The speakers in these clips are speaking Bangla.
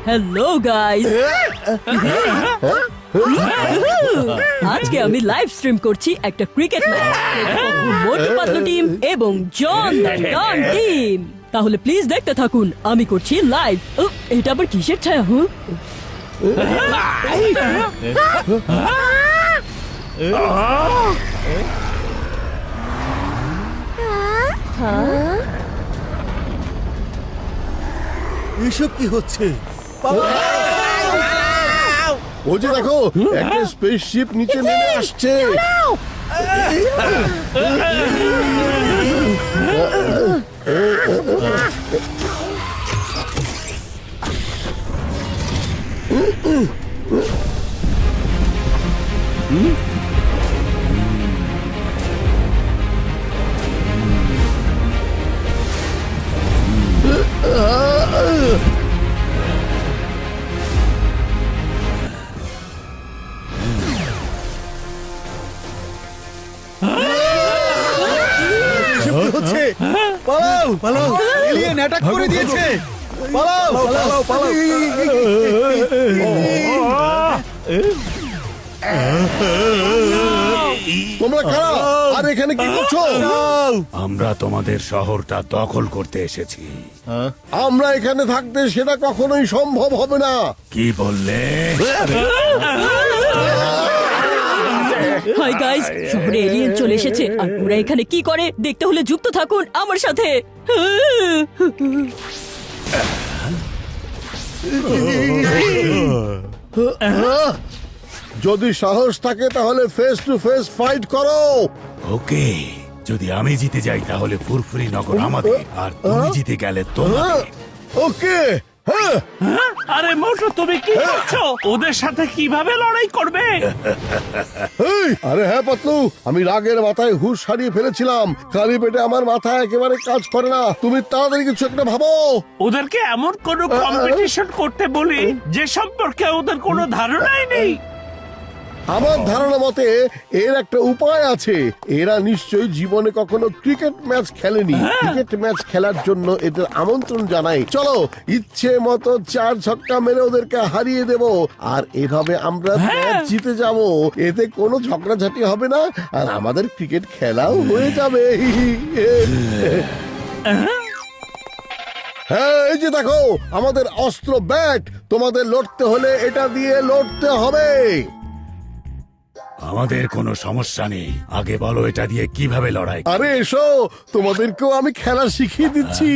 হ্যালো গাইস, আজকে আমি লাইভ স্ট্রিম করছি একটা cricket match, Motu Patlu team এবং জন দ্য ডন টিম। তাহলে প্লিজ দেখতে থাকুন, আমি করছি লাইভ। এটা আবার কিসের ছায়া? এসব কি হচ্ছে? ও যে দেখো, একটা স্পেসশিপ নিচে নেমে আসছে। পালাও পালাও, এলিয়েন অ্যাটাক করে দিয়েছে। পালাও পালাও পালাও। তোমরা কারা আর এখানে কি করছো? আমরা তোমাদের শহরটা দখল করতে এসেছি। আমরা এখানে থাকতে সেটা কখনোই সম্ভব হবে না। কি বললে? হাই গাইস, শহরে এলিয়েন চলে এসেছে আর ওরা এখানে কি করে দেখতে হলে যুক্ত থাকুন আমার সাথে। যদি সাহস থাকে তাহলে ফেস টু ফেস ফাইট করো। ওকে, যদি আমি জিতে যাই তাহলে ফুরফুরি নগর আমাদের, আর তুমি জিতে গেলে তোমাদের। ওকে, হ্যাঁ। আরে মোটু, তুমি কি করছো? ওদের সাথে কিভাবে লড়াই করবে? এই, আরে হ্যাঁ পাতলু, আমি রাগের মাথায় হুঁশ হারিয়ে ফেলেছিলাম। খালি পেটে আমার মাথা একেবারে কাজ করে না। তুমি তাড়াতাড়ি কিছু একটা ভাবো। ওদেরকে এমন কোন কম্পিটিশন করতে বলি যে সম্পর্কে ওদের কোনো ধারণাই নেই। আমার ধারণা মতে এর একটা উপায় আছে। এরা নিশ্চয়ই জীবনে কখনো ক্রিকেট ম্যাচ খেলেনি। ক্রিকেট ম্যাচ খেলার জন্য এদের আমন্ত্রণ জানাই। চলো, ইচ্ছে মতো 4 ছক্কা মেরে ওদেরকে হারিয়ে দেব, আর এভাবে আমরা ম্যাচ জিতে যাব। এতে কোনো ঝগড়াঝাটি হবে না, আর আমাদের ক্রিকেট খেলাও হয়ে যাবে। হ্যাঁ, এই যে দেখো আমাদের অস্ত্র ব্যাট। তোমাদের লড়তে হলে এটা দিয়ে লড়তে হবে। আমাদের কোনো সমস্যা নেই, আগে বলো এটা দিয়ে কিভাবে লড়াই। আরে এসো, তোমাদেরকেও আমি খেলা শিখিয়ে দিচ্ছি।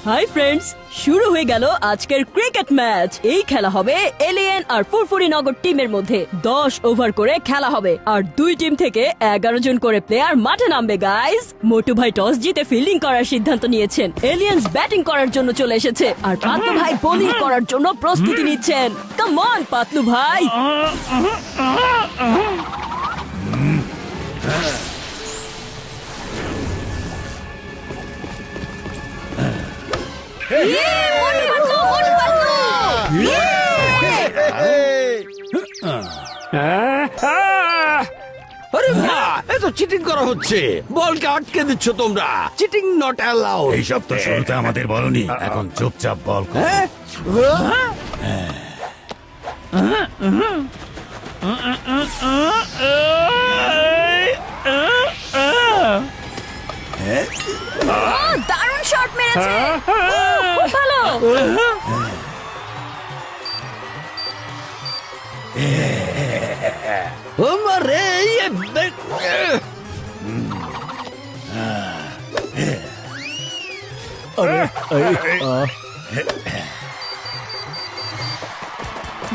হাই ফ্রেন্ডস, শুরু হয়ে গেল আজকের ক্রিকেট ম্যাচ। এই খেলা হবে এলিয়েন আর ফুরফুরি নগর টিমের মধ্যে। 10 ওভার করে খেলা হবে, আর 2 টিম থেকে 11 জন করে প্লেয়ার মাঠে নামবে। গাইস, মোটু ভাই টস জিতে ফিল্ডিং করার সিদ্ধান্ত নিয়েছেন। এলিয়েন্স ব্যাটিং করার জন্য চলে এসেছে, আর পাতলু ভাই বোলিং করার জন্য প্রস্তুতি নিচ্ছেন। কাম অন পাতলু ভাই। আরে না, এত চিটিং করা হচ্ছে। বলকে আটকে দিচ্ছ তোমরা। Cheating not allowed. এইসব তো শুরুতে আমাদের বলনি, এখন চুপচাপ বল করো। দারুণ শট মেরেছে, খুব ভালো। আমারে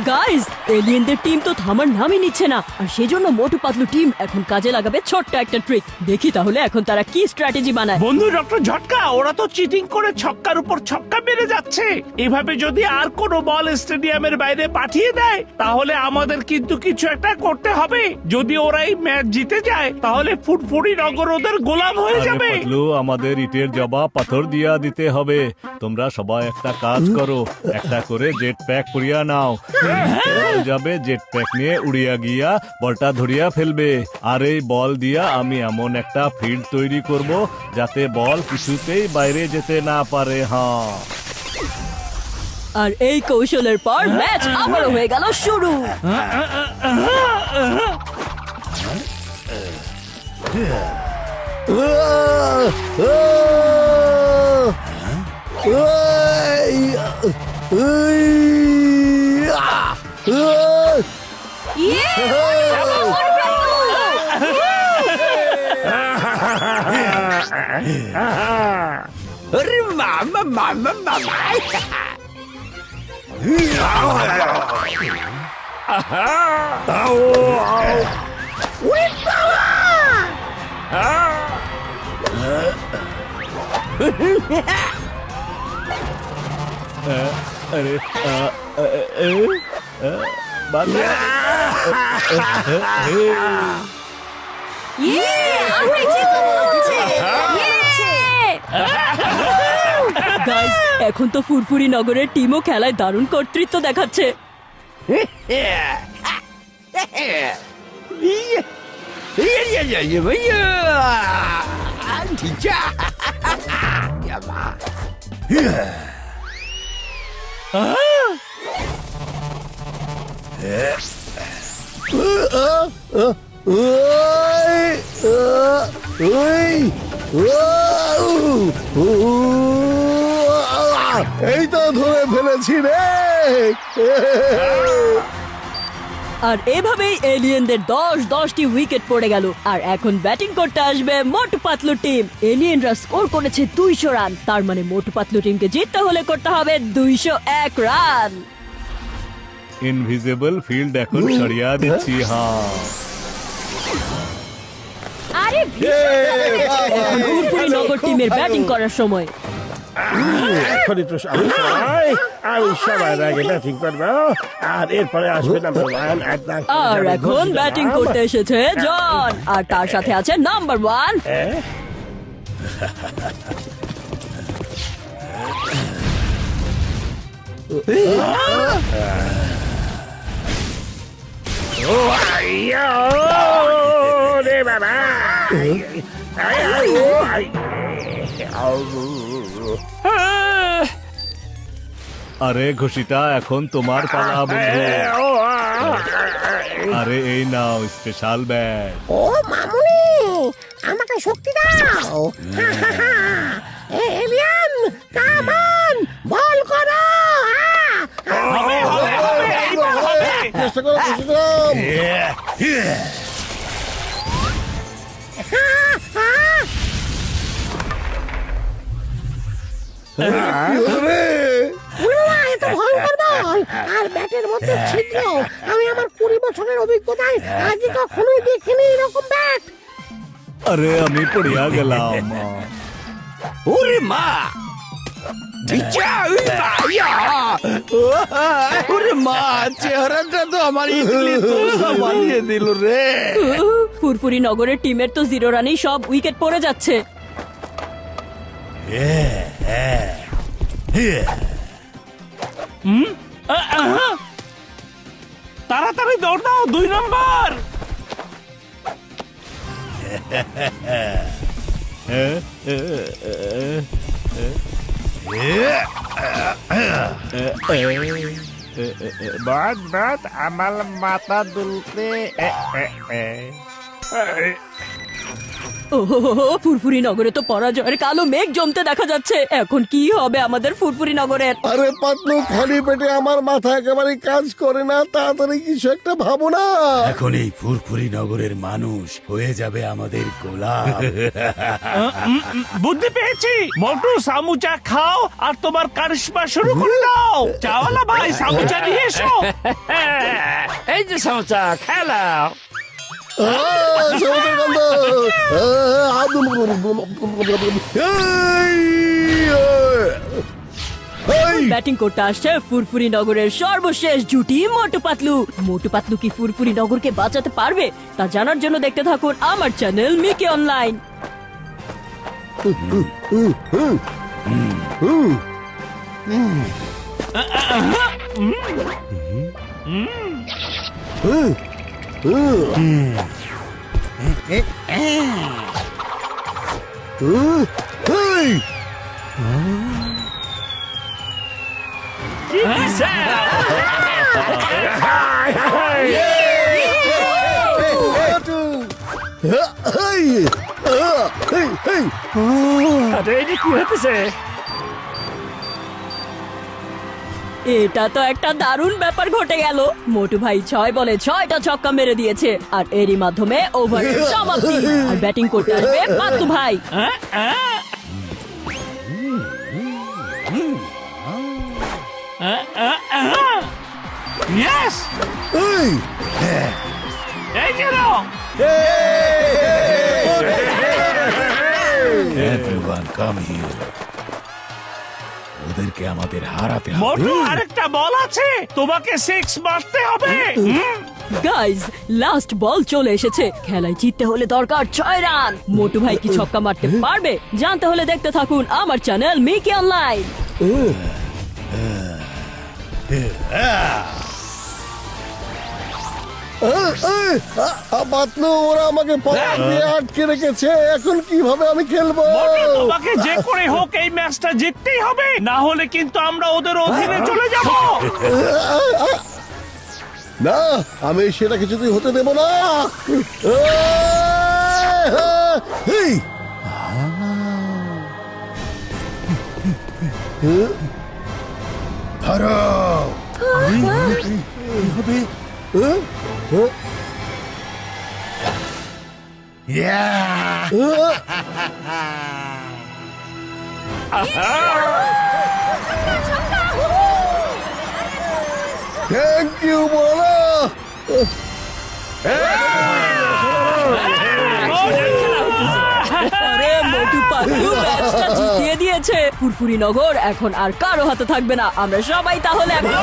গাইস, এলিয়েনদের টিম তো থামার নামই নিচ্ছে না, আর সেজন্য মোটু পাতলু টিম এখন কাজে লাগাবে ছোট্ট একটা ট্রিক। দেখি তাহলে এখন তারা কি স্ট্র্যাটেজি বানায়। বন্ধু ডক্টর ঝটকা, ওরা তো চিটিং করে ছক্কার উপর ছক্কা মেরে যাচ্ছে। এভাবে যদি আর কোনো বল স্টেডিয়ামের বাইরে পাঠিয়ে দেয় তাহলে আমাদের কিন্তু কিছু একটা করতে হবে। যদি ওরা এই ম্যাচ জিতে যায় তাহলে ফুরফুরি নগর ওদের গোলাম হয়ে যাবে। পাতলু, আমাদের ইটের জবাব পাথর দিয়া দিতে হবে। তোমরা সবাই একটা কাজ করো, একটা করে জেট প্যাক করিয়া নাও। বল যাবে জেট প্যাক নিয়ে উড়িয়া গিয়া বলটা ধরিয়া ফেলবে আর এই বল দিয়া আমি এমন একটা ফিল্ড তৈরি করব যাতে বল কিছুতেই বাইরে যেতে না পারে। হ্যাঁ, আর এই কৌশলের পর ম্যাচ আবারও হয়ে গেল শুরু। আরে মামা মামা মামা আরে বাদ- গাইস, এখন তো ফুরফুরি নগরের টিমও খেলায় দারুণ কর্তৃত্ব দেখাচ্ছে। এই তো ধরে ফেলেছি রে। আর এভাবেই এলিয়েনদের 10-10টি উইকেট পড়ে গেল। আর এখন ব্যাটিং করতে আসবে মোটু পাতলু টিম। এলিয়েনরা স্কোর করেছে 200 রান, তার মানে মোটু পাতলু টিমকে জিততে হলে করতে হবে 201 রান। ইনভিজিবল ফিল্ড এখন সরিয়া দিচ্ছি। হ্যাঁ, এখন ফুরফুরি নগর টিমের ব্যাটিং করার সময়। এখনই তো আমি সবার আগে ব্যাটিং করবো আর এরপরে আসবে নাম্বার 1 আর এখন ব্যাটিং করতে এসেছে জন, আর তার সাথে আছে নাম্বার 1। রে বাবা আরে ঘুষিটা এখন তোমার পালা বন্ধু। আরে এই নাও স্পেশাল ব্যাট। ও মামুনি, আমাকে শক্তি দাও। এলিয়ান কাম অন, বল করো। চেষ্টা করো খুশিরাম। এত ভয়ঙ্কর বল আর ব্যাটের মধ্যে ছিদ্র। আমি আমার 20 বছরের অভিজ্ঞতায় আগে কখনোই দেখিনি এরকম ব্যাট। আরে আমি পড়িয়া গেলাম। ওরে মা ওরে মা, চেহারাটা তো আমার ইডলি দোসা বানিয়ে দিল রে। ফুরফুরি নগরের টিমের তো 0 রানেই সব উইকেট পড়ে যাচ্ছে। তাড়াতাড়ি দৌড় দাও, 2 নম্বর। বাদ বাদ আমার মাথা দুলতে ওহো, ফুরফুরি নগরে তো পরাজয়ের কালো মেঘ জমতে দেখা যাচ্ছে। এখন কি হবে আমাদের ফুরফুরি নগরের? আরে পাতলু, খালি পেটে আমার মাথা একেবারে কাজ করে না। তাড়াতাড়ি কিছু একটা ভাবো না। এখন এই ফুরফুরি নগরের মানুষ হয়ে যাবে আমাদের গোলাম। বুদ্ধি পেয়েছি, মোটু সামুচা খাও আর তোমার কারিশমা শুরু করে দাও। চাওয়ালা ভাই, সামুচা নিয়ে এসো। এই যে সমস্যা খেলা। সমুদ্রের গন্ধ। ব্যাটিং করতে আসছে ফুরফুরি নগরের সর্বশেষ জুটি মোটু পাতলু। মোটু পাতলু কি ফুরফুরি নগরকে বাঁচাতে পারবে তা জানার জন্য দেখতে থাকুন আমার চ্যানেল মিকি অনলাইন। এই! এই! এই! এটা তো একটা দারুণ ব্যাপার ঘটে গেল। মোটু ভাই 6 বলে 6টা ছক্কা মেরে দিয়েছে আর এরই মাধ্যমে ওভারের সমাপ্তি। আর ব্যাটিং করতে আসবে পাত্তু ভাই। ইয়েস, এই! এই যে নাও। Everyone come here. ওদেরকে আমাদের হারাতে হবে। মোটু, আরেকটা বল আছে, তোমাকে 6 মারতে হবে। গাইজ, লাস্ট বল চলে এসেছে। খেলায় জিততে হলে দরকার 6 রান। মোটু ভাই কি ছক্কা মারতে পারবে? জানতে হলে দেখতে থাকুন আমার চ্যানেল মিকি অনলাইন। পাতলু, ওরা আমাকে পকেট দিয়ে আটকে রেখেছে। এখন কিভাবে আমি খেলবো? মোটু, তোমাকে যে করে হোক এই ম্যাচটা জিততেই হবে, না হলে কিন্তু আমরা ওদের অধীনে চলে যাব। না, আমি সেটা কিছুতেই হতে দেব না। এই! ধরো। Yeah! থ্যাংক ইউ বলো। আরে মোটু পাতলু ম্যাচটা জিতিয়ে দিয়েছে। ফুরফুরি নগর এখন আর কারো হাতে থাকবে না। আমরা সবাই তাহলে এখন